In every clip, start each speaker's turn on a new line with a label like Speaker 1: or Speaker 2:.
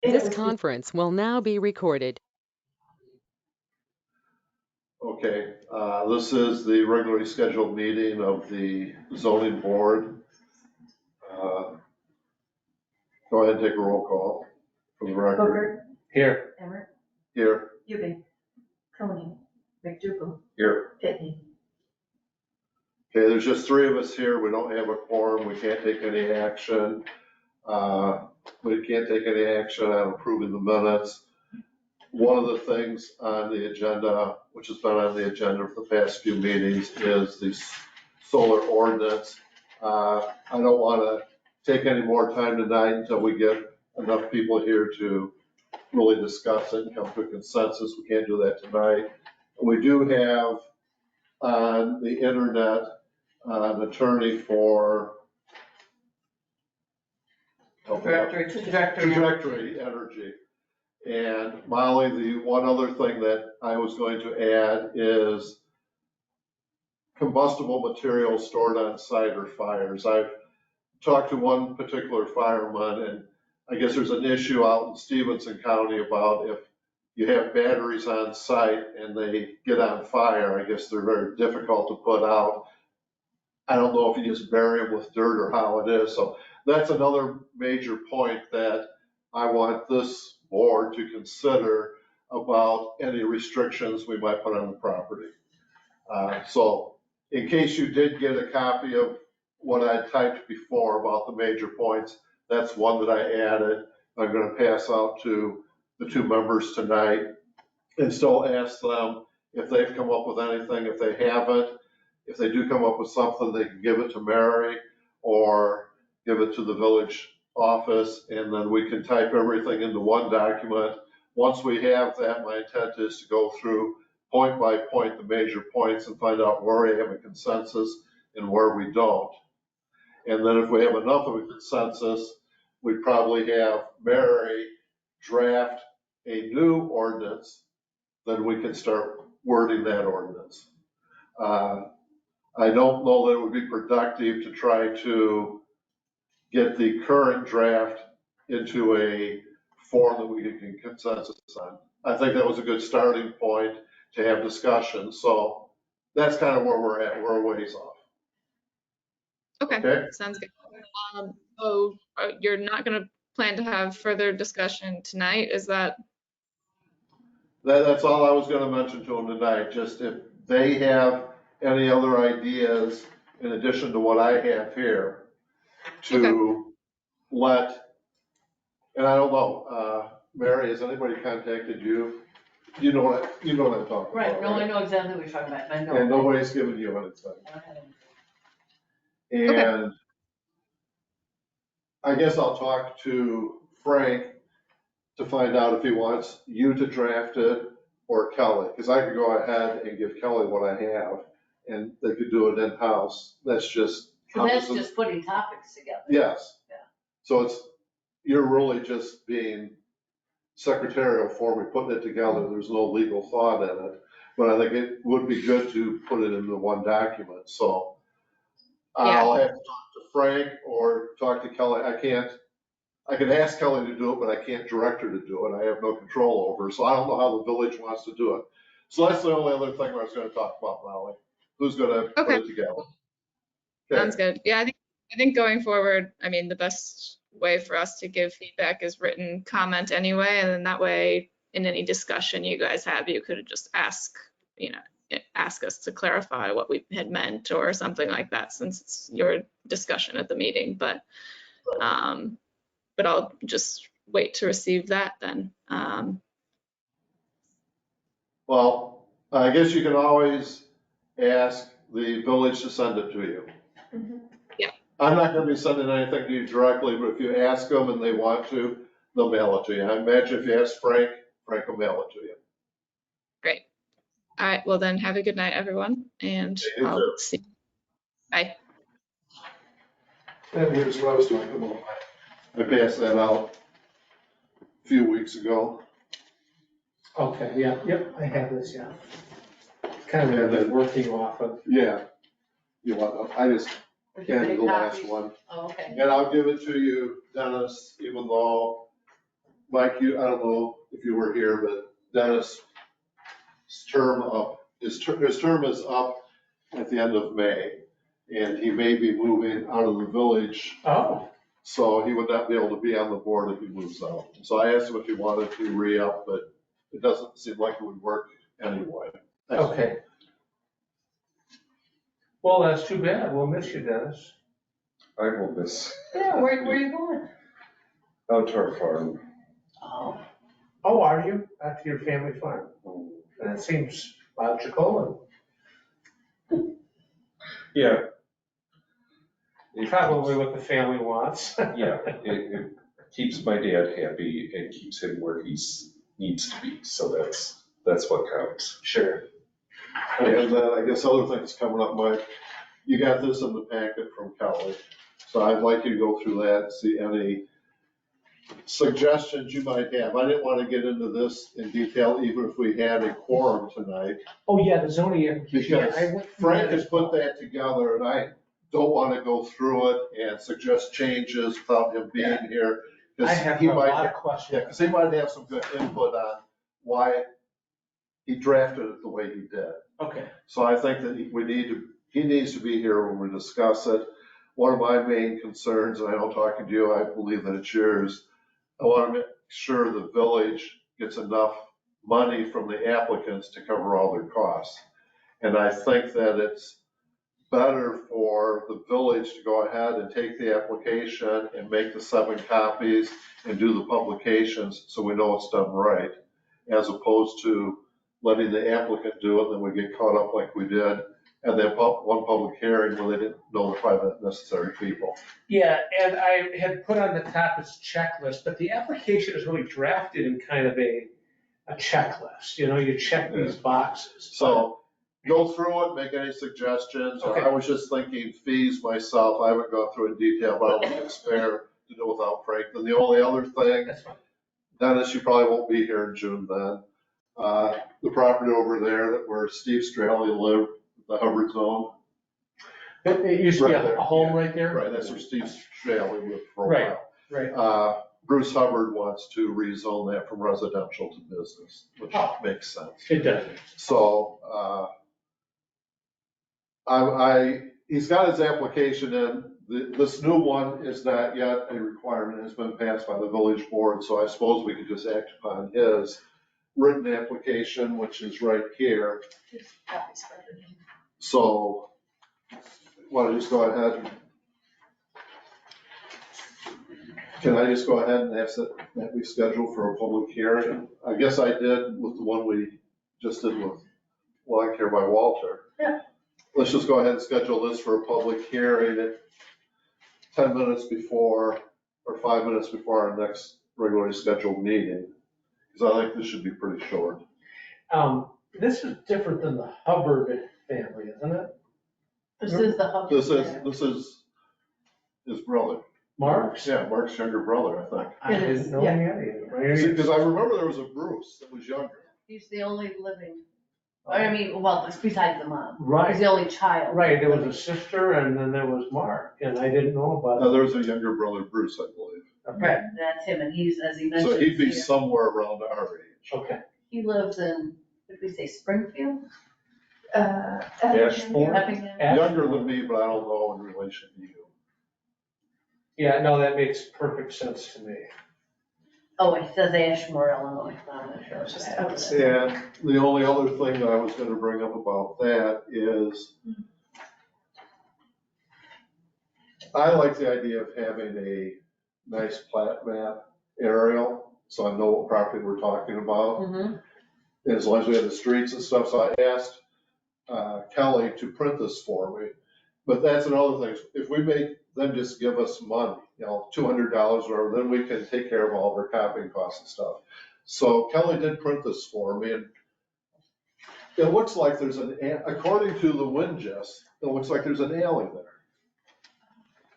Speaker 1: This conference will now be recorded.
Speaker 2: Okay, this is the regularly scheduled meeting of the zoning board. Go ahead and take a roll call for the record.
Speaker 3: Booker.
Speaker 4: Here.
Speaker 3: Emmert.
Speaker 2: Here.
Speaker 3: Eubank. Koenig. McDougal.
Speaker 2: Here.
Speaker 3: Pitney.
Speaker 2: Okay, there's just three of us here. We don't have a quorum. We can't take any action. We can't take any action on approving the minutes. One of the things on the agenda, which has been on the agenda for the past few meetings, is the solar ordinance. I don't want to take any more time tonight until we get enough people here to really discuss it and come to a consensus. We can't do that tonight. We do have on the internet an attorney for Trajectory Energy. And Molly, the one other thing that I was going to add is combustible materials stored on site or fires. I've talked to one particular fireman, and I guess there's an issue out in Stevenson County about if you have batteries on site and they get on fire, I guess they're very difficult to put out. I don't know if you just bury them with dirt or how it is. So that's another major point that I want this board to consider about any restrictions we might put on the property. So in case you did get a copy of what I typed before about the major points, that's one that I added. I'm going to pass out to the two members tonight and still ask them if they've come up with anything. If they haven't, if they do come up with something, they can give it to Mary or give it to the village office, and then we can type everything into one document. Once we have that, my intent is to go through point by point the major points and find out where we have a consensus and where we don't. And then if we have enough of a consensus, we'd probably have Mary draft a new ordinance, then we can start wording that ordinance. I don't know that it would be productive to try to get the current draft into a form that we can consensus on. I think that was a good starting point to have discussion. So that's kind of where we're at. We're a ways off.
Speaker 5: Okay. Sounds good. So you're not going to plan to have further discussion tonight, is that?
Speaker 2: That's all I was going to mention to them tonight. Just if they have any other ideas in addition to what I have here to let, and I don't know, Mary, has anybody contacted you? You know what I'm talking about.
Speaker 3: Right, no, I know exactly what you're talking about. I know.
Speaker 2: And nobody's given you anything. And I guess I'll talk to Frank to find out if he wants you to draft it or Kelly, because I could go ahead and give Kelly what I have and they could do it in-house. That's just.
Speaker 3: So that's just putting topics together.
Speaker 2: Yes.
Speaker 3: Yeah.
Speaker 2: So you're really just being secretarial for me, putting it together. There's no legal thought in it, but I think it would be good to put it into one document. So I'll have to talk to Frank or talk to Kelly. I can ask Kelly to do it, but I can't direct her to do it. I have no control over her. So I don't know how the village wants to do it. So that's the only other thing I was going to talk about, Molly. Who's going to put it together? Okay.
Speaker 5: Sounds good. Yeah, I think going forward, I mean, the best way for us to give feedback is written comment anyway, and then that way, in any discussion you guys have, you could just ask us to clarify what we had meant or something like that, since it's your discussion at the meeting. But I'll just wait to receive that then.
Speaker 2: Well, I guess you can always ask the village to send it to you.
Speaker 5: Mm-hmm. Yeah.
Speaker 2: I'm not going to be sending anything to you directly, but if you ask them and they want to, they'll mail it to you. I imagine if you ask Frank will mail it to you.
Speaker 5: Great. All right. Well, then have a good night, everyone. And I'll see you. Bye.
Speaker 2: And here's what I was talking about. I passed that out a few weeks ago.
Speaker 4: Okay, yep, I have this, yeah. Kind of been working off of.
Speaker 2: Yeah. You want, I just scanned the last one.
Speaker 3: Oh, okay.
Speaker 2: And I'll give it to you, Dennis, even though Mike, I don't know if you were here, but Dennis' term his term is up at the end of May, and he may be moving out of the village,
Speaker 4: Oh,
Speaker 2: so he would not be able to be on the board if he moves out. So I asked him if he wanted to re-up, but it doesn't seem like it would work anyway.
Speaker 4: okay. Well, that's too bad. We'll miss you, Dennis.
Speaker 6: I will miss
Speaker 3: Where are you going?
Speaker 6: out to our farm.
Speaker 3: Oh,
Speaker 4: Oh, are you? Back to your family farm? That seems logical
Speaker 6: Yeah,
Speaker 4: and probably what the family wants.
Speaker 6: yeah, it keeps my dad happy and keeps him where he's needs to be, so that's what counts.
Speaker 4: Sure.
Speaker 2: And then I guess other things coming up, Mike, you got this in the packet from Kelly. So I'd like you to go through that and see any suggestions you might have. I didn't want to get into this in detail, even if we had a quorum tonight.
Speaker 4: Oh, yeah, the zoning application. Yeah,
Speaker 2: Because
Speaker 4: I went through
Speaker 2: Frank
Speaker 4: that
Speaker 2: has
Speaker 4: as
Speaker 2: put
Speaker 4: well.
Speaker 2: that together and I don't want to go through it and suggest changes without him being here.
Speaker 4: I
Speaker 2: Because
Speaker 4: have
Speaker 2: he
Speaker 4: a
Speaker 2: might,
Speaker 4: lot of
Speaker 2: yeah,
Speaker 4: questions.
Speaker 2: because he might have some good input on why he drafted it the way he did.
Speaker 4: Okay.
Speaker 2: So I think that he needs to be here when we discuss it. One of my main concerns, and I know talking to you, I believe that it's yours, I want to make sure the village gets enough money from the applicants to cover all their costs. And I think that it's better for the village to go ahead and take the application and make the 7 copies and do the publications so we know it's done right, as opposed to letting the applicant do it, and then we get caught up like we did, and then one public hearing where they didn't notify the necessary people.
Speaker 4: Yeah, and I had put on the top as checklist, but the application is really drafted in kind of a checklist. You know, you check these boxes.
Speaker 2: So go through it, make any suggestions.
Speaker 4: Okay.
Speaker 2: I was just thinking fees myself. I haven't gone through in detail, but I don't think it's fair to do without Frank. And the only other thing,
Speaker 4: That's fine.
Speaker 2: Dennis, you probably won't be here in June then. The property over there that where Steve Straley lived, the Hubbard zone.
Speaker 4: It used to be
Speaker 2: Right there,
Speaker 4: a home right there?
Speaker 2: Right, that's where Steve Straley lived for a
Speaker 4: Right.
Speaker 2: while.
Speaker 4: Right.
Speaker 2: Bruce Hubbard wants to rezone that from residential to business, which
Speaker 4: Oh.
Speaker 2: makes sense.
Speaker 4: It does.
Speaker 2: So, he's got his application in. This new one is not yet a requirement. It's been passed by the village board, so I suppose we could just act upon his written application, which is right here. So, why don't you just go ahead? Can I just go ahead and ask that we schedule for a public hearing? I guess I did with the one we just did with Lawn Care by Walter.
Speaker 3: Yeah.
Speaker 2: Let's just go ahead and schedule this for a public hearing at 10 minutes before, or 5 minutes before our next regularly scheduled meeting. Because I think this should be pretty short.
Speaker 4: This is different than the Hubbard family, isn't it?
Speaker 3: this is the hub.
Speaker 2: This is his brother.
Speaker 4: Mark's?
Speaker 2: Yeah, Mark's younger brother, I think.
Speaker 4: I didn't know he
Speaker 3: Yeah.
Speaker 4: had any.
Speaker 2: Because I remember there was a Bruce that was younger.
Speaker 3: He's the only living, I mean, well, besides the mom. He's
Speaker 4: Right,
Speaker 3: the only child.
Speaker 4: right. There was a sister and then there was Mark, and I didn't know about
Speaker 2: Now,
Speaker 4: it.
Speaker 2: there's a younger brother, Bruce, I believe.
Speaker 4: Okay,
Speaker 3: Right, that's him, and he's, as he mentioned.
Speaker 2: So he'd be
Speaker 3: here,
Speaker 2: somewhere around our age.
Speaker 4: okay.
Speaker 3: He lives in, what did we say, Springfield?
Speaker 6: Ashmore?
Speaker 3: Effingham?
Speaker 2: Younger than me, but I don't know in relation to you.
Speaker 4: Yeah, no, that makes perfect sense to me.
Speaker 3: Oh, it says Ashmore, Illinois, I'm not sure.
Speaker 5: It's just
Speaker 3: what that is.
Speaker 2: And the only other thing that I was gonna bring up about that is I like the idea of having a nice plat map aerial, so I know what property we're talking about.
Speaker 3: Mhm.
Speaker 2: As long as we have the streets and stuff, so I asked Kelly to print this for me. But that's another thing, if we make them just give us money, you know, $200 or whatever, then we can take care of all of our copying costs and stuff. So Kelly did print this for me, and it looks like there's according to the wind gist, it looks like there's an alley there.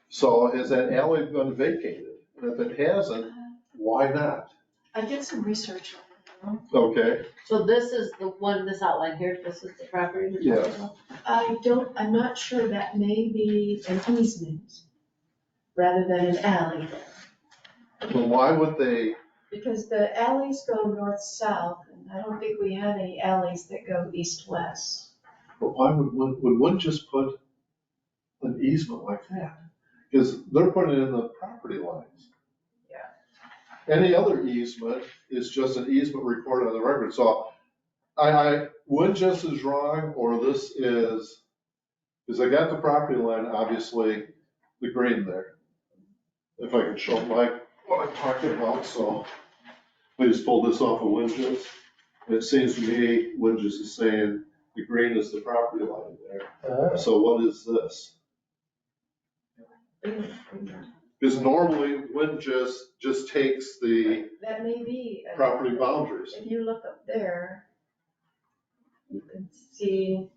Speaker 2: So has that alley been vacated? And if it hasn't, why not?
Speaker 7: I did some research on it.
Speaker 2: Okay,
Speaker 3: So this is the one, this outline here, this is the property we're talking
Speaker 2: Yes.
Speaker 3: about?
Speaker 7: I'm not sure, that may be an easement rather than an alley.
Speaker 2: well, why would they,
Speaker 7: Because the alleys go north-south, and I don't think we have any alleys that go east-west.
Speaker 2: But why would one just put an easement like that? Because they're putting it in the property lines.
Speaker 7: Yeah.
Speaker 2: Any other easement is just an easement recorded on the record, so Winchester is wrong, or this is, because I got the property line, obviously, the green there. If I can show Mike what I'm talking about, so I just pulled this off of Winchester. It seems to me Winchester is saying the green is the property line there. So what is this? Because normally Winchester just takes the
Speaker 7: That may be.
Speaker 2: property boundaries.
Speaker 7: If you look up there, you can see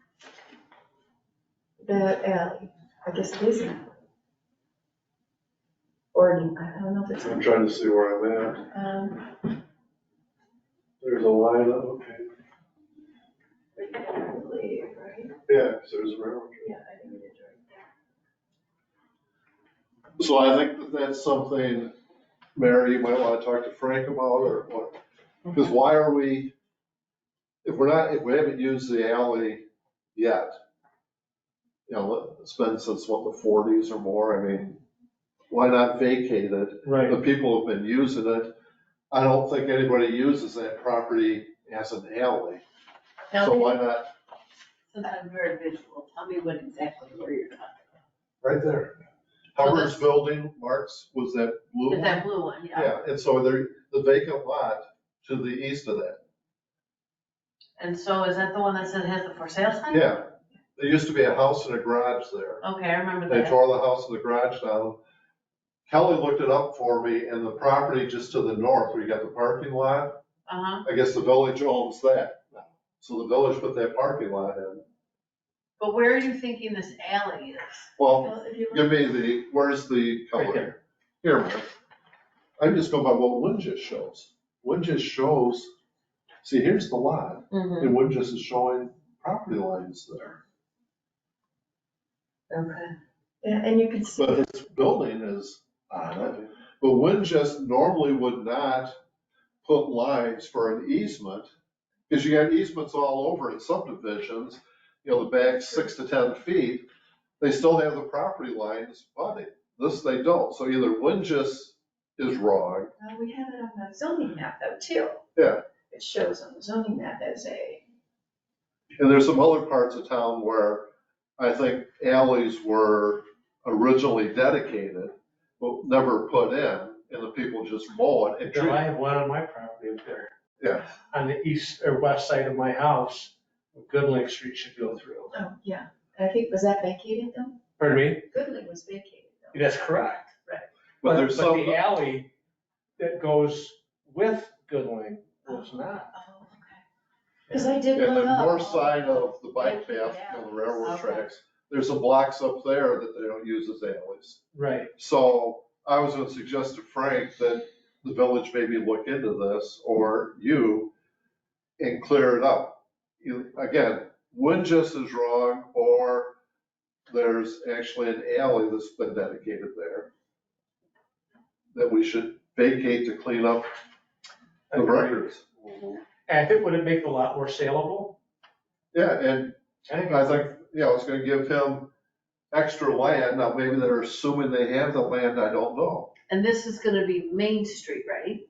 Speaker 7: the alley. I guess it isn't. Or, I don't know if it's.
Speaker 2: I'm trying to see where I'm at. There's a line up, okay.
Speaker 7: I believe, right?
Speaker 2: Yeah, because there's a railroad.
Speaker 7: Yeah, I think it is right there.
Speaker 2: So I think that that's something, Mary, you might want to talk to Frank about, or what? Because why are we, if we haven't used the alley yet, it's been since what, the 40s or more, I mean, why not vacate it?
Speaker 4: Right.
Speaker 2: The people have been using it. I don't think anybody uses that property as an alley, so why not,
Speaker 3: Since I'm very visual, tell me what exactly where you're talking
Speaker 2: right there.
Speaker 3: So
Speaker 2: Hubbard's
Speaker 3: this-
Speaker 2: building, Mark's, was that blue
Speaker 3: about.
Speaker 2: one?
Speaker 3: Is that blue one, yeah?
Speaker 2: Yeah, and so the vacant lot to the east of that.
Speaker 3: And so is that the one that says has the for sale sign?
Speaker 2: Yeah, there used to be a house and a garage there.
Speaker 3: Okay, I remember
Speaker 2: They
Speaker 3: that.
Speaker 2: tore the house and the garage down. Kelly looked it up for me, and the property just to the north, where you got the parking lot,
Speaker 3: Uh-huh,
Speaker 2: I guess the village owns that. So the village put that parking lot in.
Speaker 3: but where are you thinking this alley is?
Speaker 2: Well,
Speaker 7: Well, if you
Speaker 2: give me where's the
Speaker 4: Right
Speaker 2: color?
Speaker 4: there.
Speaker 2: Here, Mark. I'm just going by what Winchester shows. Winchester shows, see, here's the lot,
Speaker 3: Mm-hmm.
Speaker 2: and Winchester is showing property lines there.
Speaker 3: Okay.
Speaker 7: Yeah, and you can see,
Speaker 2: But his building is on it, but Winchester normally would not put lines for an easement, because you got easements all over in subdivisions, the back 6 to 10 feet, they still have the property lines budding. This they don't, so either Winchester is wrong,
Speaker 7: we have it on the zoning map though, too.
Speaker 2: Yeah.
Speaker 7: It shows on the zoning map as a,
Speaker 2: and there's some other parts of town where I think alleys were originally dedicated, but never put in, and the people just mow it and treat
Speaker 4: Bill, I
Speaker 2: it.
Speaker 4: have one on my property up there.
Speaker 2: Yeah.
Speaker 4: On the east or west side of my house, Goodlink Street should go through.
Speaker 7: oh, yeah. I think, was that vacated though?
Speaker 4: Pardon me?
Speaker 7: Goodley was vacated though.
Speaker 4: That's correct.
Speaker 2: But there's
Speaker 4: But
Speaker 2: some,
Speaker 4: the alley that goes with Goodlink was not.
Speaker 7: Oh, okay. Because I did
Speaker 2: and
Speaker 7: look
Speaker 2: the
Speaker 7: up.
Speaker 2: north side of the bike
Speaker 7: vacated
Speaker 2: path, the
Speaker 7: alleys.
Speaker 2: railroad
Speaker 3: Okay.
Speaker 2: tracks, there's some blocks up there that they don't use as alleys.
Speaker 4: Right.
Speaker 2: So I was gonna suggest to Frank that the village maybe look into this, or you, and clear it up. Again, Winchester is wrong, or there's actually an alley that's been dedicated there that we should vacate to clean up the
Speaker 4: Agreed.
Speaker 2: records.
Speaker 4: And I think would it make the lot more saleable?
Speaker 2: Yeah, and
Speaker 4: I think
Speaker 2: I think, it's gonna give him extra land. Now, maybe they're assuming they have the land, I don't know.
Speaker 3: And this is gonna be Main Street, right?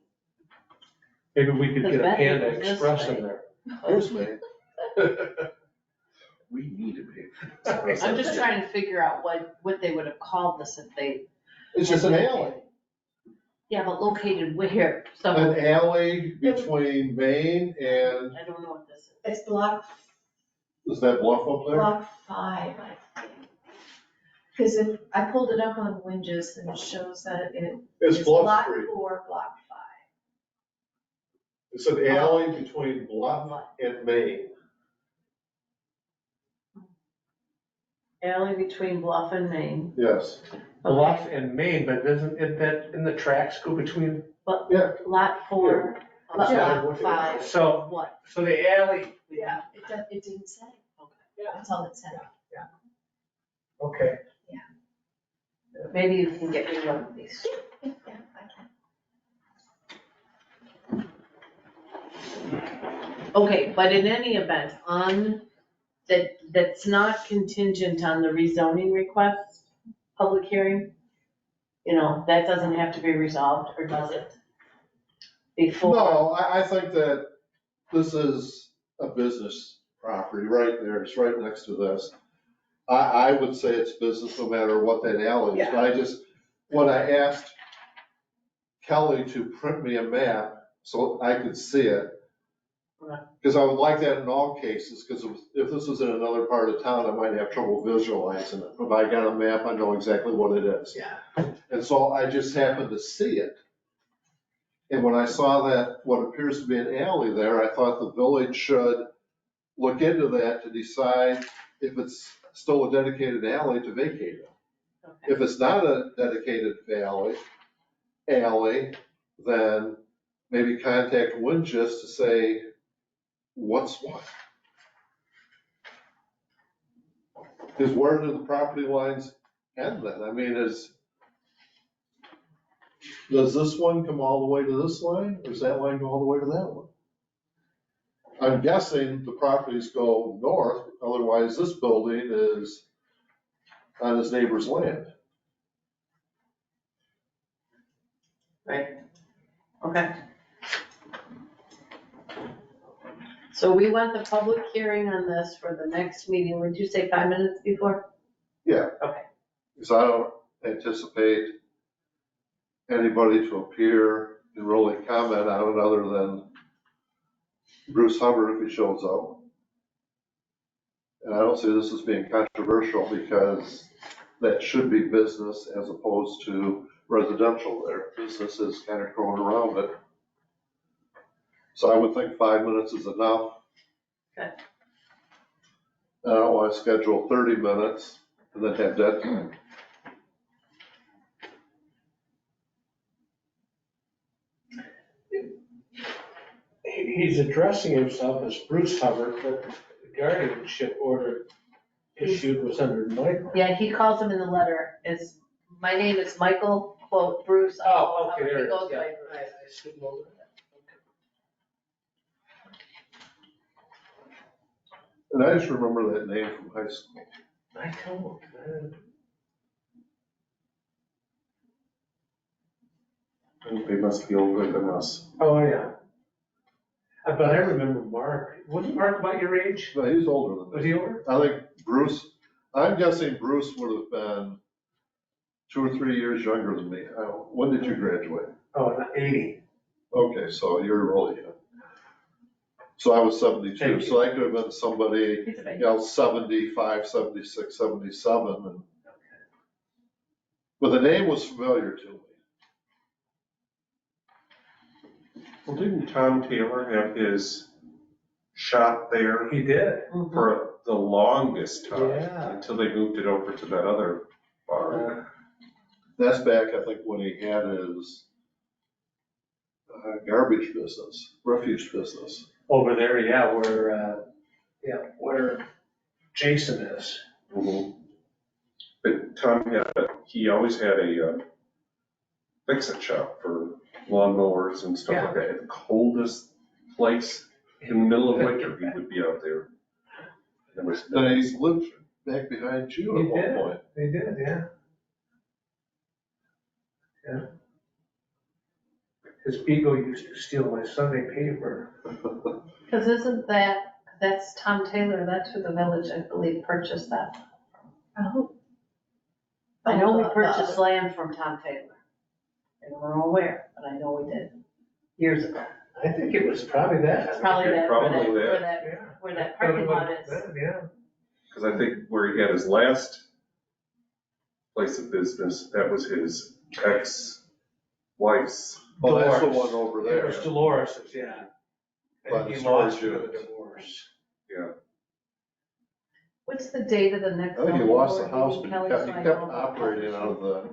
Speaker 4: maybe we could
Speaker 3: The
Speaker 4: get a
Speaker 3: Bethany
Speaker 4: Panda
Speaker 3: was this
Speaker 4: Express
Speaker 3: way.
Speaker 4: in there.
Speaker 2: Here's me. We need to be.
Speaker 3: I'm just trying to figure out what they would have called this if they.
Speaker 2: It's just an alley.
Speaker 3: Yeah, but located where?
Speaker 2: An
Speaker 3: Somewhere.
Speaker 2: alley between Main and,
Speaker 3: I don't know what this is.
Speaker 7: It's block,
Speaker 2: is that Bluff up there?
Speaker 7: block 5, I think. Because if, I pulled it up on Winges and it shows that it
Speaker 2: It's
Speaker 7: is
Speaker 2: Bluff
Speaker 7: lot
Speaker 2: Street.
Speaker 7: 4, block 5.
Speaker 2: It's an alley between Bluff and Main.
Speaker 3: Alley between Bluff and Main.
Speaker 2: Yes.
Speaker 4: Bluff and Main, but doesn't it, that, in the tracks go between?
Speaker 2: Yeah.
Speaker 3: Lot 4,
Speaker 2: Yeah.
Speaker 3: lot 5,
Speaker 4: So,
Speaker 3: what?
Speaker 4: so the alley,
Speaker 7: Yeah, it didn't say.
Speaker 3: Okay.
Speaker 7: That's all it said.
Speaker 4: okay.
Speaker 3: Maybe you can get me one of these.
Speaker 7: Yeah, I can.
Speaker 3: Okay, but in any event, that's not contingent on the rezoning request, public hearing? That doesn't have to be resolved, or does it? Before?
Speaker 2: No, I think that this is a business property right there, it's right next to this. I would say it's business no matter what that alley is, but when I asked Kelly to print me a map so I could see it,
Speaker 3: Right.
Speaker 2: because I would like that in all cases, because if this was in another part of town, I might have trouble visualizing it. If I got a map, I know exactly what it is.
Speaker 3: Yeah.
Speaker 2: And so I just happened to see it. And when I saw that, what appears to be an alley there, I thought the village should look into that to decide if it's still a dedicated alley to vacate it.
Speaker 3: Okay.
Speaker 2: If it's not a dedicated alley, then maybe contact Wingist to say, what's what? Because where do the property lines end then? I mean, does this one come all the way to this line, or does that line go all the way to that one? I'm guessing the properties go north, otherwise this building is on his neighbor's land.
Speaker 3: Right, okay. So we want the public hearing on this for the next meeting, would you say 5 minutes before?
Speaker 2: Yeah.
Speaker 3: Okay.
Speaker 2: Because I don't anticipate anybody to appear and really comment on it other than Bruce Hubbard if he shows up. And I don't see this as being controversial because that should be business as opposed to residential there. Business is kind of growing around it. So I would think 5 minutes is enough.
Speaker 3: Okay.
Speaker 2: I don't want to schedule 30 minutes and then have dead time.
Speaker 4: He's addressing himself as Bruce Hubbard, but the guardianship order issued was under Michael.
Speaker 3: Yeah, he calls him in the letter, my name is Michael, quote, Bruce.
Speaker 4: Oh, okay, there
Speaker 3: He
Speaker 4: it
Speaker 3: goes
Speaker 4: is, yeah.
Speaker 3: by
Speaker 4: I
Speaker 3: Bruce.
Speaker 4: skipped over that.
Speaker 2: And I just remember that name from high school.
Speaker 4: I told him,
Speaker 6: They must be older than us.
Speaker 4: oh, yeah. But I remember Mark, wasn't Mark about your age?
Speaker 2: No, he's older than
Speaker 4: Was
Speaker 2: me.
Speaker 4: he older?
Speaker 2: I think Bruce, I'm guessing Bruce would have been 2 or 3 years younger than me. When did you graduate?
Speaker 4: Oh, 80.
Speaker 2: Okay, so you're really young. So I was 72,
Speaker 4: Thank you.
Speaker 2: so that could have been somebody,
Speaker 3: He's a baby.
Speaker 2: 75, 76, 77. But the name was familiar to me.
Speaker 6: Well, didn't Tom Taylor have his shop there
Speaker 4: He did.
Speaker 3: Mhm.
Speaker 6: for the longest time?
Speaker 4: Yeah.
Speaker 6: Until they moved it over to that other bar.
Speaker 2: That's back, I think, when he had his garbage business, refuse business.
Speaker 4: Over there, yeah, where Jason is.
Speaker 6: Mhm. But Tom he always had a fix-it shop for lawnmowers and stuff like that. The coldest place in the middle of winter, he would be out there. There was
Speaker 2: Then he lived back behind you
Speaker 4: He
Speaker 2: at one
Speaker 4: did.
Speaker 2: point.
Speaker 4: They did, yeah. Yeah. His beagle used to steal my Sunday paper.
Speaker 3: Cause that's Tom Taylor, that's who the village, I believe, purchased that.
Speaker 7: Oh.
Speaker 3: I know we purchased land from Tom Taylor. And we're aware, but I know we did, years ago.
Speaker 4: I think it was probably that.
Speaker 3: It's probably that,
Speaker 6: Probably
Speaker 3: where
Speaker 6: that.
Speaker 3: that, where that parking lot is.
Speaker 4: Yeah.
Speaker 6: Because I think where he had his last place of business, that was his ex-wife's.
Speaker 2: Oh, that's the
Speaker 4: Dolores.
Speaker 2: one over
Speaker 4: It
Speaker 2: there.
Speaker 4: was Dolores's, yeah.
Speaker 2: By
Speaker 4: And
Speaker 2: the
Speaker 4: he
Speaker 2: storage
Speaker 4: lost to the
Speaker 2: units.
Speaker 4: divorce.
Speaker 3: What's the date of the next?
Speaker 2: I think he
Speaker 3: zoning
Speaker 2: lost the
Speaker 3: board
Speaker 2: house,
Speaker 3: meeting,
Speaker 2: but
Speaker 3: Kelly,
Speaker 2: he
Speaker 3: so I
Speaker 2: kept
Speaker 3: know?
Speaker 2: operating out of the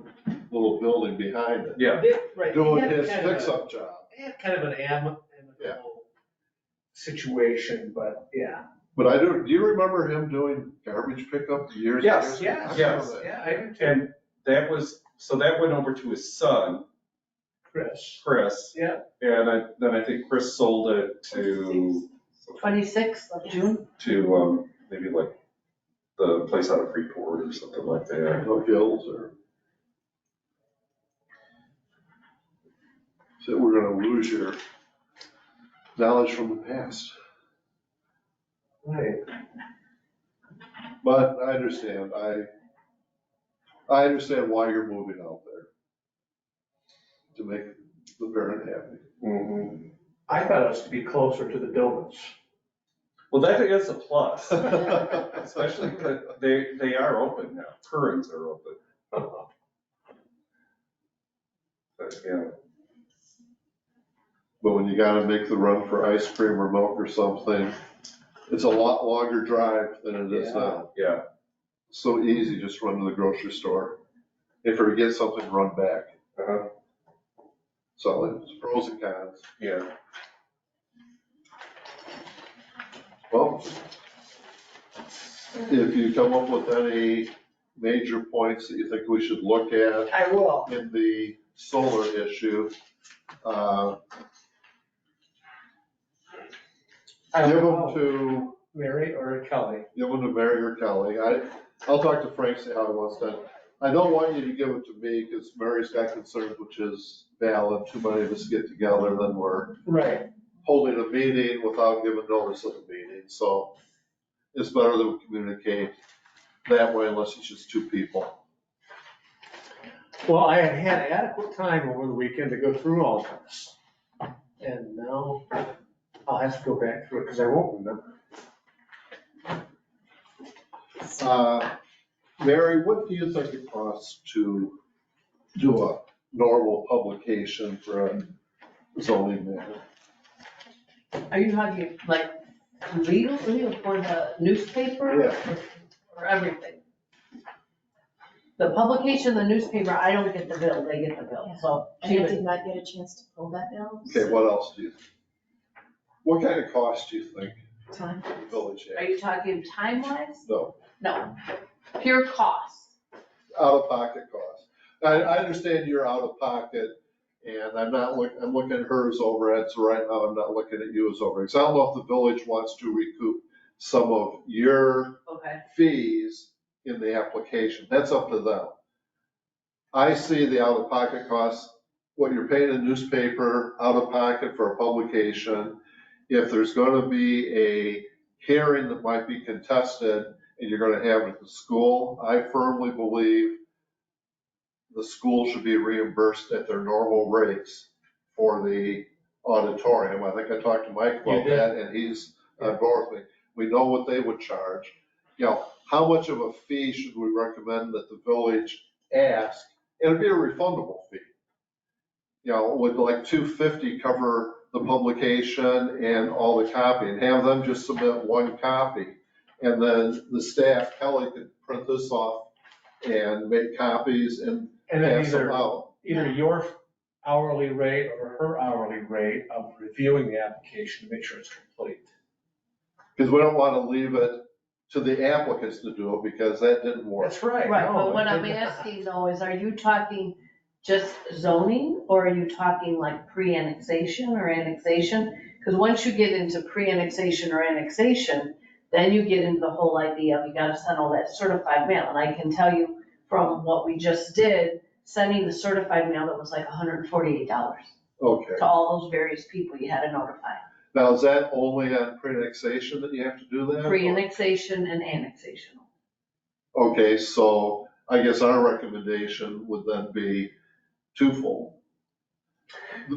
Speaker 2: little building behind it,
Speaker 6: Yeah,
Speaker 4: Right, he
Speaker 2: doing
Speaker 4: had
Speaker 2: his
Speaker 4: kind of a-
Speaker 2: fix-up job.
Speaker 4: He had kind of an amicable situation, but yeah.
Speaker 2: But do you remember him doing garbage pickup years?
Speaker 6: Yes,
Speaker 2: and years
Speaker 4: yes,
Speaker 2: ago? I
Speaker 6: yes.
Speaker 2: remember that.
Speaker 4: Yeah, I do too.
Speaker 6: and that went over to his son,
Speaker 4: Chris.
Speaker 6: Chris.
Speaker 4: Yeah.
Speaker 6: And then I think Chris sold it to
Speaker 3: 26th of June?
Speaker 6: to, maybe like the place out of Freeport or something like that.
Speaker 2: No gills or. So we're gonna lose your knowledge from the past.
Speaker 4: Right.
Speaker 2: But I understand, I understand why you're moving out there. To make the parent happy.
Speaker 6: Mhm.
Speaker 4: I thought it was to be closer to the buildings.
Speaker 6: Well, that is a plus, especially because they are open now, Currens are open, but yeah.
Speaker 2: But when you gotta make the run for ice cream or milk or something, it's a lot longer drive than it is now.
Speaker 6: Yeah,
Speaker 2: So easy, just run to the grocery store. If you get something, run back.
Speaker 6: uh-huh,
Speaker 2: So it's pros and cons.
Speaker 6: yeah.
Speaker 2: Well, if you come up with any major points that you think we should look at
Speaker 3: I will.
Speaker 2: in the solar issue,
Speaker 4: I
Speaker 2: give
Speaker 4: don't
Speaker 2: them
Speaker 4: know,
Speaker 2: to,
Speaker 4: Mary or Kelly.
Speaker 2: give them to Mary or Kelly. I'll talk to Frank, see how he wants done. I don't want you to give it to me because Mary's got concerns, which is valid. Too many of us get together, then we're
Speaker 4: Right.
Speaker 2: holding a meeting without giving notice of the meeting. So it's better that we communicate that way unless it's just two people.
Speaker 4: Well, I had had adequate time over the weekend to go through all of this. And now I'll have to go back through it because I won't remember.
Speaker 2: Mary, what do you think it costs to do a normal publication for a zoning matter?
Speaker 3: Are you talking like legally for the newspaper?
Speaker 2: Yeah.
Speaker 3: Or everything? The publication, the newspaper, I don't get the bill, they get the bill, so.
Speaker 7: And I did not get a chance to pull that bill.
Speaker 2: Okay, what else do you, what kind of cost do you think
Speaker 7: Time.
Speaker 2: the village
Speaker 3: Are
Speaker 2: has?
Speaker 3: you talking time-wise?
Speaker 2: No,
Speaker 3: No, pure cost.
Speaker 2: out-of-pocket cost. I understand you're out of pocket, and I'm looking at hers overhead, so right now I'm not looking at you as overhead. So I don't know if the village wants to recoup some of your
Speaker 3: Okay.
Speaker 2: fees in the application. That's up to them. I see the out-of-pocket costs, what you're paying a newspaper, out-of-pocket for a publication. If there's gonna be a hearing that might be contested and you're gonna have it at the school, I firmly believe the school should be reimbursed at their normal rates for the auditorium. I think I talked to Mike
Speaker 4: You
Speaker 2: about
Speaker 4: did.
Speaker 2: that, and he's on board with me. We know what they would charge. You know, how much of a fee should we recommend that the village ask? It'd be a refundable fee. You know, would like $250 cover the publication and all the copy, and have them just submit one copy? And then the staff, Kelly, could print this off and make copies and
Speaker 4: And then
Speaker 2: pass them
Speaker 4: either,
Speaker 2: out.
Speaker 4: either your hourly rate or her hourly rate of reviewing the application to make sure it's complete.
Speaker 2: Because we don't want to leave it to the applicants to do it, because that didn't work.
Speaker 4: That's right.
Speaker 3: Right,
Speaker 4: no,
Speaker 3: but what
Speaker 4: it
Speaker 3: I'm
Speaker 4: didn't.
Speaker 3: asking though is, are you talking just zoning, or are you talking like pre-annexation or annexation? Because once you get into pre-annexation or annexation, then you get into the whole idea of you gotta send all that certified mail. And I can tell you from what we just did, sending the certified mail, that was like $148
Speaker 2: Okay.
Speaker 3: to all those various people you had to notify.
Speaker 2: Now, is that only on pre-annexation that you have to do that?
Speaker 3: Pre-annexation and annexation.
Speaker 2: Okay, so I guess our recommendation would then be twofold.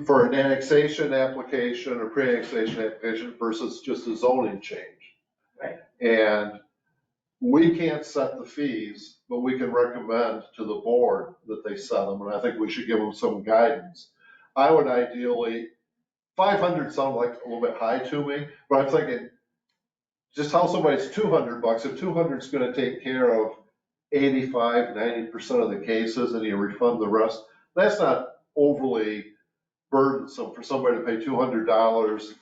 Speaker 2: For an annexation application or pre-annexation application versus just a zoning change.
Speaker 3: Right.
Speaker 2: And we can't set the fees, but we can recommend to the board that they set them, and I think we should give them some guidance. I would ideally, 500 sounds like a little bit high to me, but I'm thinking, just tell somebody it's $200. If 200 is gonna take care of 85, 90% of the cases and you refund the rest, that's not overly burdensome for somebody to pay $200,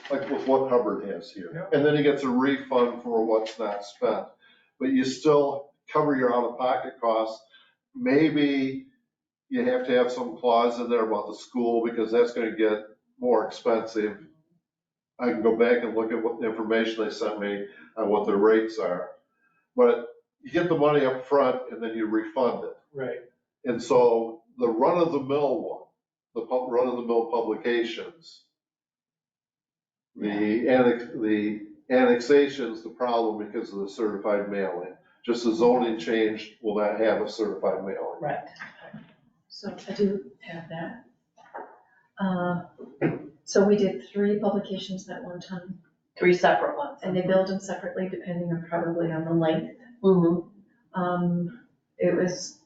Speaker 2: like with what Hubbard has here.
Speaker 4: Yep.
Speaker 2: And then he gets a refund for what's not spent. But you still cover your out-of-pocket costs. Maybe you have to have some clause in there about the school, because that's gonna get more expensive I can go back and look at what the information they sent me on what their rates are. But you get the money up front and then you refund it.
Speaker 4: Right.
Speaker 2: And so the run-of-the-mill one, run-of-the-mill publications, the annexation's the problem because of the certified mailing. Just the zoning change will not have a certified mailing.
Speaker 3: Right.
Speaker 7: So I do have that. So we did 3 publications at one time,
Speaker 3: 3 separate ones.
Speaker 7: and they billed them separately depending on probably on the length.
Speaker 3: Mm-hmm.
Speaker 7: It was,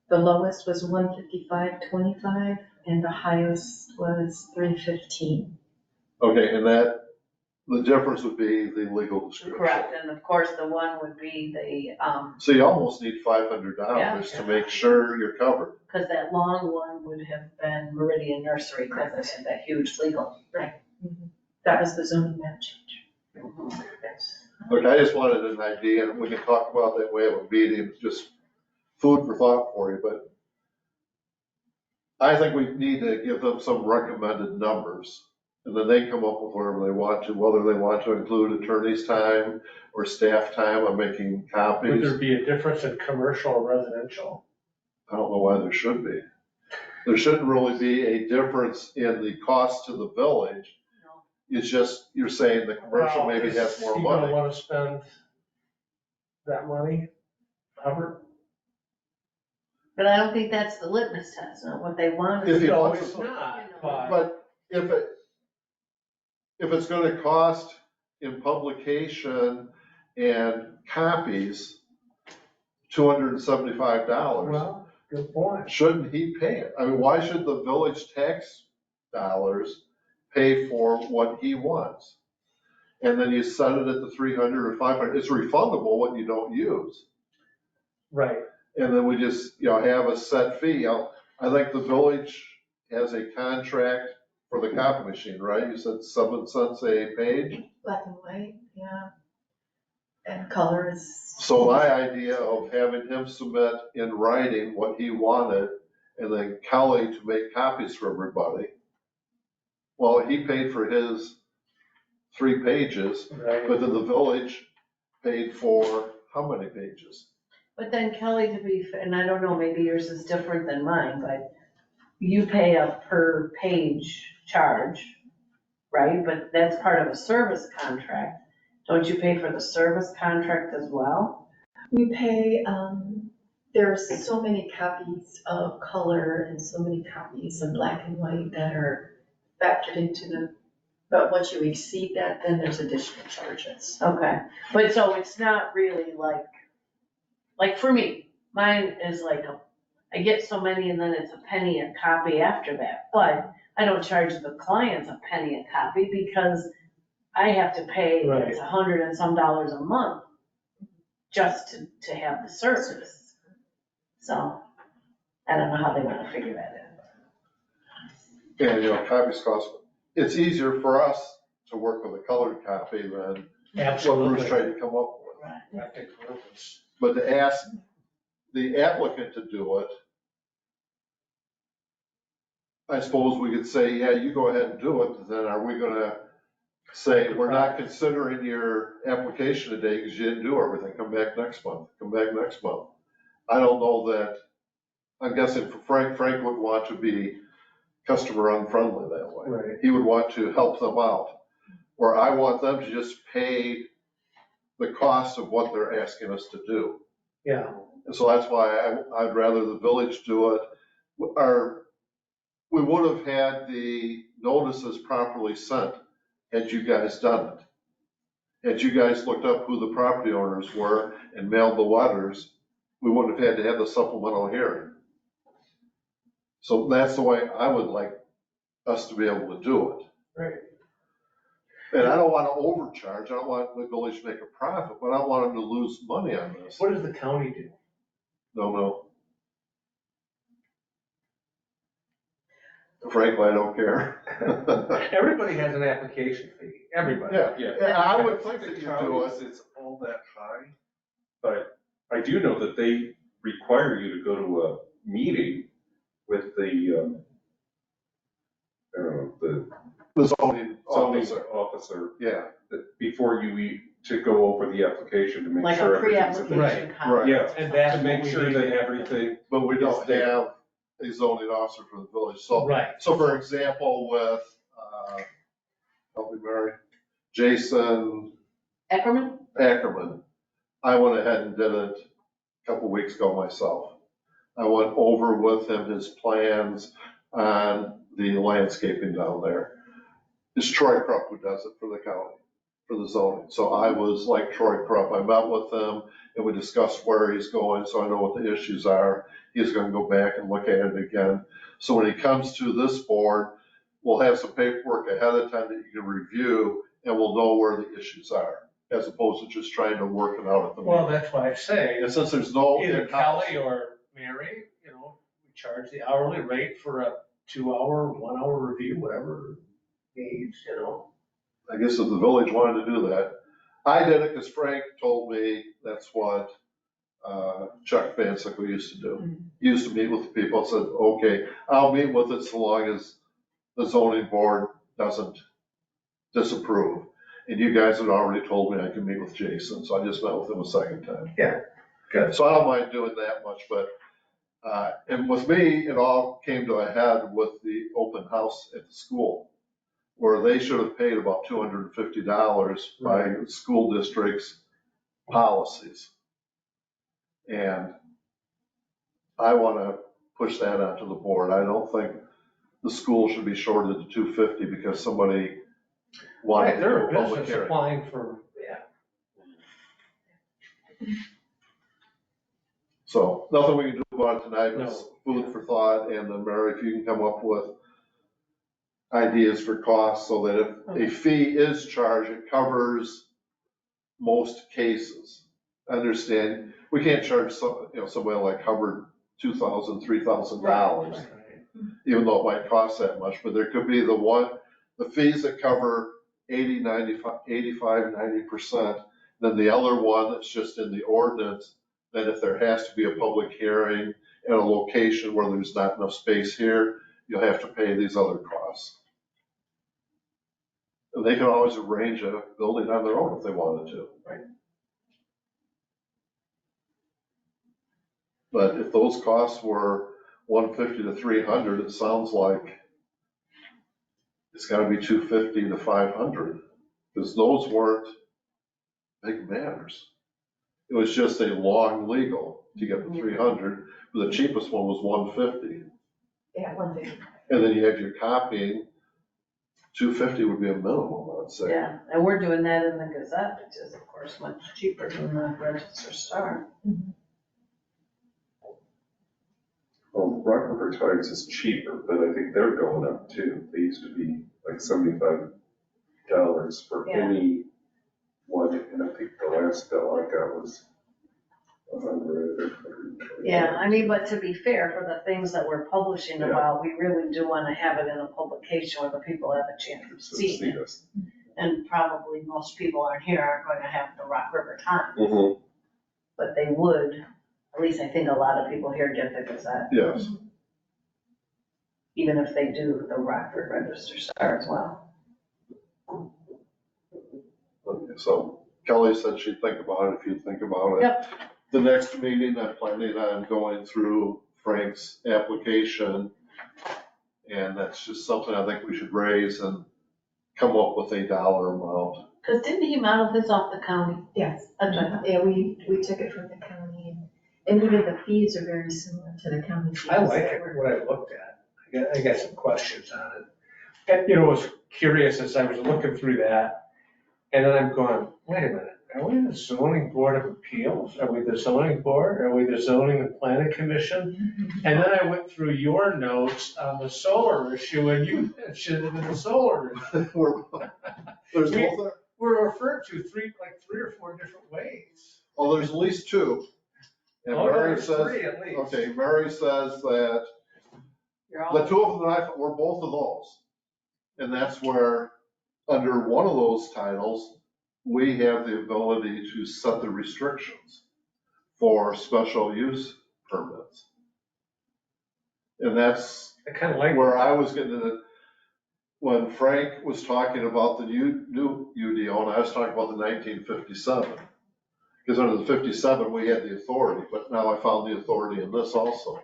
Speaker 7: the lowest was 155.25 and the highest was 315.
Speaker 2: Okay, and that, the difference would be the legal description.
Speaker 3: Correct, and of course, the one would be the,
Speaker 2: So you almost need $500
Speaker 3: Yeah.
Speaker 2: to make sure you're covered.
Speaker 3: because that long one would have been Meridian Nursery, because it's that huge legal.
Speaker 7: That was the zoning map change.
Speaker 2: Look, I just wanted an idea, and we can talk about that way of a meeting, just food for thought for you, but I think we need to give them some recommended numbers, and then they come up with whatever they want to, whether they want to include attorney's time or staff time on making
Speaker 4: Would
Speaker 2: copies.
Speaker 4: there be a difference in commercial or residential?
Speaker 2: I don't know why there should be. There shouldn't really be a difference in the cost to the village. It's just, you're saying the commercial maybe has more
Speaker 4: You don't
Speaker 2: money.
Speaker 4: want to spend that money, Robert?
Speaker 3: But I don't think that's the litmus test, not what they want.
Speaker 2: If you
Speaker 4: No,
Speaker 2: want
Speaker 4: it's
Speaker 2: to-
Speaker 4: not, but
Speaker 2: But if it's gonna cost in publication and copies, $275,
Speaker 4: well, good point.
Speaker 2: shouldn't he pay it? I mean, why should the village tax dollars pay for what he wants? And then you set it at the 300 or 500, it's refundable what you don't use.
Speaker 4: Right.
Speaker 2: And then we just, have a set fee. I think the village has a contract for the copy machine, right? You said 7 cents a page?
Speaker 7: Black and white, yeah. And color is.
Speaker 2: So my idea of having him submit in writing what he wanted, and then Kelly to make copies for everybody. Well, he paid for his 3 pages,
Speaker 4: Right.
Speaker 2: but then the village paid for how many pages?
Speaker 3: But then Kelly, to be, and I don't know, maybe yours is different than mine, but you pay a per page charge, right? But that's part of a service contract. Don't you pay for the service contract as well?
Speaker 7: We pay, there's so many copies of color and so many copies of black and white that are factored into the, but once you exceed that, then there's additional charges.
Speaker 3: Okay, but so it's not really like for me, mine is like I get so many and then it's a penny a copy after that. But I don't charge the clients a penny a copy because I have to pay,
Speaker 4: Right.
Speaker 3: it's $100 and some a month just to have the service. So I don't know how they want to figure that
Speaker 2: And, copies cost, it's easier for us to work with a colored copy than what Bruce
Speaker 4: Absolutely.
Speaker 2: tried to come up with.
Speaker 3: out.
Speaker 4: I think Bruce.
Speaker 2: But to ask the applicant to do it, I suppose we could say, yeah, you go ahead and do it, then are we gonna say, we're not considering your application today because you didn't do everything, come back next month, come back next month? I don't know that, I'm guessing for Frank would want to be customer unfriendly that way.
Speaker 4: Right.
Speaker 2: He would want to help them out, or I want them to just pay the cost of what they're asking us to do.
Speaker 4: Yeah.
Speaker 2: And so that's why I'd rather the village do it. We would have had the notices properly sent had you guys done it. Had you guys looked up who the property owners were and mailed the letters, we wouldn't have had to have the supplemental hearing. So that's the way I would like us to be able to do it.
Speaker 4: Right.
Speaker 2: And I don't want to overcharge, I don't want the village to make a profit, but I don't want them to lose money on this.
Speaker 4: What does the county do?
Speaker 2: No. Frankly, I don't care.
Speaker 4: Everybody has an application fee, everybody.
Speaker 2: Yeah,
Speaker 6: Yeah.
Speaker 2: I would think
Speaker 6: The
Speaker 2: that you do
Speaker 6: counties,
Speaker 2: it.
Speaker 6: it's all that high, but I do know that they require you to go to a meeting with the
Speaker 2: The zoning
Speaker 6: zoning
Speaker 2: officer,
Speaker 6: officer,
Speaker 2: yeah,
Speaker 6: that before to go over the application to make
Speaker 3: Like
Speaker 6: sure
Speaker 3: a
Speaker 6: everything's.
Speaker 3: pre-application
Speaker 2: Right.
Speaker 3: comment.
Speaker 6: Yeah,
Speaker 4: And that's
Speaker 6: to make
Speaker 4: what we
Speaker 6: sure
Speaker 4: need
Speaker 6: that
Speaker 4: to have.
Speaker 6: everything,
Speaker 2: but we don't
Speaker 6: Is there.
Speaker 2: have a zoning officer for the village. So,
Speaker 4: Right.
Speaker 2: so for example, with, help me, Mary, Jason
Speaker 3: Eckerman?
Speaker 2: Ackerman, I went ahead and did it a couple weeks ago myself. I went over with him his plans on the landscaping down there. It's Troy Krupp who does it for the county, for the zoning. So I was like Troy Krupp, I met with him and we discussed where he's going, so I know what the issues are. He's gonna go back and look at it again. So when he comes to this board, we'll have some paperwork ahead of time that you can review and we'll know where the issues are, as opposed to just trying to work it out at the
Speaker 4: Well,
Speaker 2: meeting.
Speaker 4: that's why I say,
Speaker 2: And since there's no
Speaker 4: either
Speaker 2: in-house,
Speaker 4: Kelly or Mary, you know, we charge the hourly rate for a 2-hour, 1-hour review, whatever needs, you know.
Speaker 2: I guess if the village wanted to do that, I did it because Frank told me that's what Chuck Vansickle used to do. He used to meet with people, said, okay, I'll meet with it so long as the zoning board doesn't disapprove. And you guys had already told me I could meet with Jason, so I just met with him a second time.
Speaker 4: Yeah, good.
Speaker 2: So I don't mind doing that much, but, and with me, it all came to a head with the open house at the school, where they should have paid about $250 by school districts' policies. And I want to push that onto the board. I don't think the school should be shorted to $250 because somebody wanted
Speaker 4: Right,
Speaker 2: to
Speaker 4: they're
Speaker 2: do a
Speaker 4: a
Speaker 2: public
Speaker 4: business
Speaker 2: hearing.
Speaker 4: applying for, yeah.
Speaker 2: So nothing we can do about it tonight,
Speaker 4: No.
Speaker 2: it's food for thought. And then Mary, if you can come up with ideas for costs so that if a fee is charged, it covers most cases. Understand, we can't charge somebody like Hubbard $2,000, $3,000,
Speaker 4: Right.
Speaker 2: even though it might cost that much, but there could be the fees that cover 80, 95, 85, 90%. Then the other one that's just in the ordinance, that if there has to be a public hearing at a location where there's not enough space here, you'll have to pay these other costs. And they can always arrange a building on their own if they wanted to.
Speaker 4: Right.
Speaker 2: But if those costs were $150 to $300, it sounds like it's gotta be $250 to $500, because those weren't big matters. It was just a long legal to get the $300, but the cheapest one was $150.
Speaker 7: Yeah, one thing.
Speaker 2: And then you have your copying, $250 would be a minimum, I'd say.
Speaker 3: Yeah, and we're doing that in the Gazette, which is of course much cheaper than the Register Star.
Speaker 6: well, Rock River Times is cheaper, but I think they're going up too. They used to be like $75 for
Speaker 3: Yeah.
Speaker 6: any one, and I think the last bill I got was 100 or 120.
Speaker 3: Yeah, I mean, but to be fair, for the things that we're publishing
Speaker 6: Yeah.
Speaker 3: about, we really do want to have it in a publication where the people have a chance to
Speaker 6: So
Speaker 3: see
Speaker 6: see
Speaker 3: it.
Speaker 6: this.
Speaker 3: And probably most people aren't here aren't going to have the Rock River Times,
Speaker 6: Mhm.
Speaker 3: but they would, at least I think a lot of people here get the Gazette,
Speaker 2: Yes,
Speaker 3: even if they do the Rockford Register Star as well.
Speaker 2: so Kelly said she'd think about it if you'd think about it.
Speaker 3: Yep.
Speaker 2: The next meeting, I'm planning on going through Frank's application. And that's just something I think we should raise and come up with a dollar amount.
Speaker 3: Because didn't he model his off the county?
Speaker 7: Yes.
Speaker 3: That's what I thought.
Speaker 7: Yeah, we took it from the county, and even the fees are very similar to the county fees.
Speaker 4: I like it, what I looked at. I got some questions on it. And, you know, was curious as I was looking through that, and then I'm going, wait a minute, are we the zoning board of appeals? Are we the zoning board? Are we the zoning and planning commission? And then I went through your notes on the solar issue, and you mentioned it in the solar issue.
Speaker 2: There's both,
Speaker 4: We're referred to three or four different ways.
Speaker 2: well, there's at least two. And
Speaker 4: Oh,
Speaker 2: Mary
Speaker 4: there's
Speaker 2: says,
Speaker 4: three at least.
Speaker 2: okay, Mary says that
Speaker 3: You're all.
Speaker 2: the two of them that I thought were both of those. And that's where, under one of those titles, we have the ability to set the restrictions for special use permits. And that's
Speaker 4: I kind of like
Speaker 2: where I was getting at. when Frank was talking about the new UDO, and I was talking about the 1957. Because under the 57, we had the authority, but now I found the authority in this also.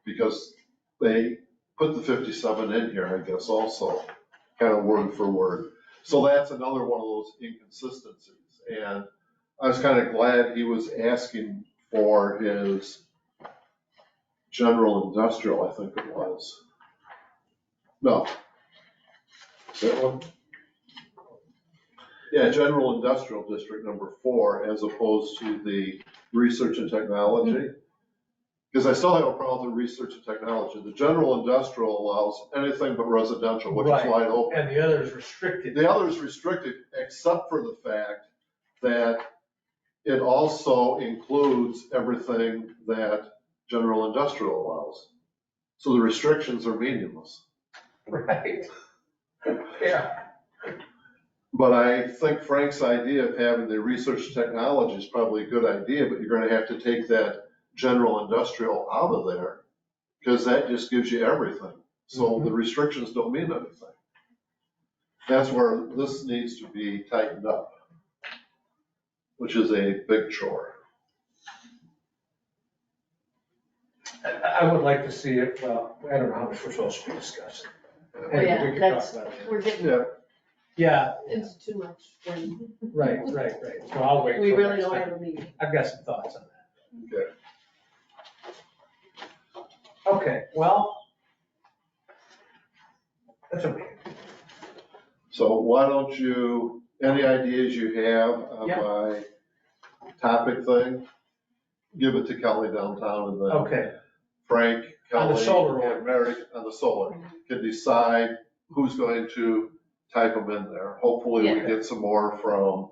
Speaker 2: Because they put the 57 in here, I guess, also, kind of word for word. So that's another one of those inconsistencies. And I was kind of glad he was asking for his general industrial, I think it was. No. Is that one? Yeah, general industrial district number 4, as opposed to the research and technology. Because I still have a problem with the research and technology. The general industrial allows anything but residential, which is
Speaker 4: Right.
Speaker 2: wide open.
Speaker 4: And the other is restricted.
Speaker 2: The other is restricted, except for the fact that it also includes everything that general industrial allows. So the restrictions are meaningless.
Speaker 4: Right. Yeah.
Speaker 2: But I think Frank's idea of having the research technology is probably a good idea, but you're gonna have to take that general industrial out of there, because that just gives you everything. So the restrictions don't mean anything. That's where this needs to be tightened up, which is a big chore.
Speaker 4: I would like to see it, well, I don't know how much we're supposed to be discussing.
Speaker 3: Well, yeah,
Speaker 4: We can
Speaker 3: that's-
Speaker 4: talk about it.
Speaker 3: We're getting
Speaker 2: Yeah,
Speaker 4: Yeah,
Speaker 3: into too much when
Speaker 4: right. So I'll wait.
Speaker 3: we
Speaker 4: till
Speaker 3: really
Speaker 4: next
Speaker 3: don't
Speaker 4: time.
Speaker 3: have a meeting.
Speaker 4: I've got some thoughts on that.
Speaker 2: okay.
Speaker 4: Okay, well, that's okay.
Speaker 2: So why don't you, any ideas you have on
Speaker 4: Yeah.
Speaker 2: my topic thing? Give it to Kelly downtown, and then
Speaker 4: Okay,
Speaker 2: Frank,
Speaker 4: On the
Speaker 2: Kelly,
Speaker 4: solar
Speaker 2: and Mary on the solar can decide who's going to type them in there. Hopefully we
Speaker 3: Yeah.
Speaker 2: get some more from,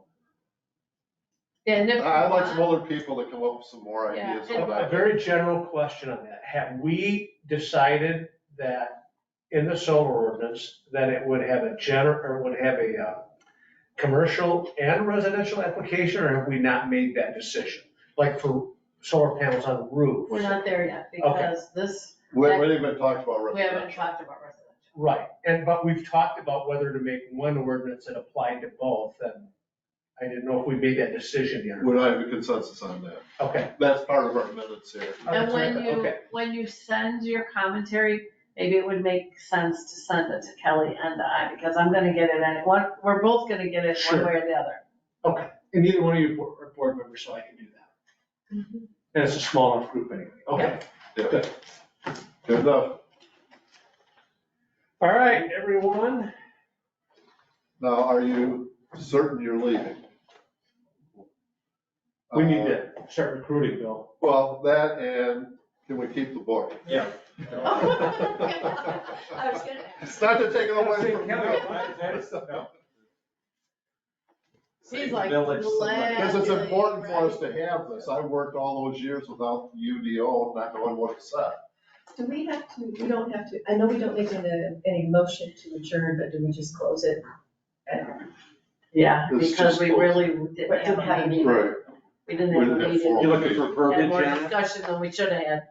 Speaker 3: Yeah, and if you
Speaker 2: I'd like some
Speaker 3: want-
Speaker 2: other people to come up with some more
Speaker 3: Yeah,
Speaker 2: ideas.
Speaker 3: and-
Speaker 2: on
Speaker 4: a
Speaker 2: that.
Speaker 4: very general question on that. Have we decided that in the solar ordinance, that it would have or would have a commercial and residential application, or have we not made that decision? Like for solar panels on the roof?
Speaker 3: We're not there yet, because this,
Speaker 2: We haven't even talked about
Speaker 3: we haven't
Speaker 2: residential.
Speaker 3: talked about residential.
Speaker 4: Right, but we've talked about whether to make one ordinance that applied to both, and I didn't know if we made that decision yet.
Speaker 2: We don't have a consensus on that.
Speaker 4: Okay.
Speaker 2: That's part of our minutes here.
Speaker 3: And
Speaker 4: Okay.
Speaker 3: when you send your commentary, maybe it would make sense to send it to Kelly and I, because I'm gonna get it in one, we're both gonna get it one
Speaker 4: Sure.
Speaker 3: way or the other.
Speaker 4: Okay, and neither one of you are board members, so I can do that. And it's a small enough group anyway. Okay,
Speaker 2: Yeah.
Speaker 4: good.
Speaker 2: Good enough.
Speaker 4: All right, everyone.
Speaker 2: Now, are you certain you're leaving?
Speaker 4: We need to start recruiting, Bill.
Speaker 2: Well, that and can we keep the book?
Speaker 4: Yeah.
Speaker 7: I was gonna ask.
Speaker 2: It's not to take it away
Speaker 4: Say,
Speaker 2: from
Speaker 4: Kelly,
Speaker 2: you.
Speaker 4: that is- no.
Speaker 3: He's like,
Speaker 6: Village
Speaker 3: glad
Speaker 2: Because it's
Speaker 3: to
Speaker 2: important
Speaker 3: leave,
Speaker 2: for us
Speaker 3: right?
Speaker 2: to have this. I worked all those years without the UDO, not knowing what it said.
Speaker 7: Do we have to, we don't have to, I know we don't make any motion to adjourn, but do we just close it?
Speaker 3: Yeah,
Speaker 2: It's
Speaker 3: because
Speaker 2: just
Speaker 3: we
Speaker 2: close.
Speaker 3: really didn't have a meeting.
Speaker 2: Right.
Speaker 3: We didn't
Speaker 2: We
Speaker 3: have a
Speaker 2: didn't have
Speaker 3: meeting.
Speaker 2: formal
Speaker 8: You're looking for
Speaker 3: Had
Speaker 8: verbiage
Speaker 3: more
Speaker 8: on it?
Speaker 3: discussion than we should have had.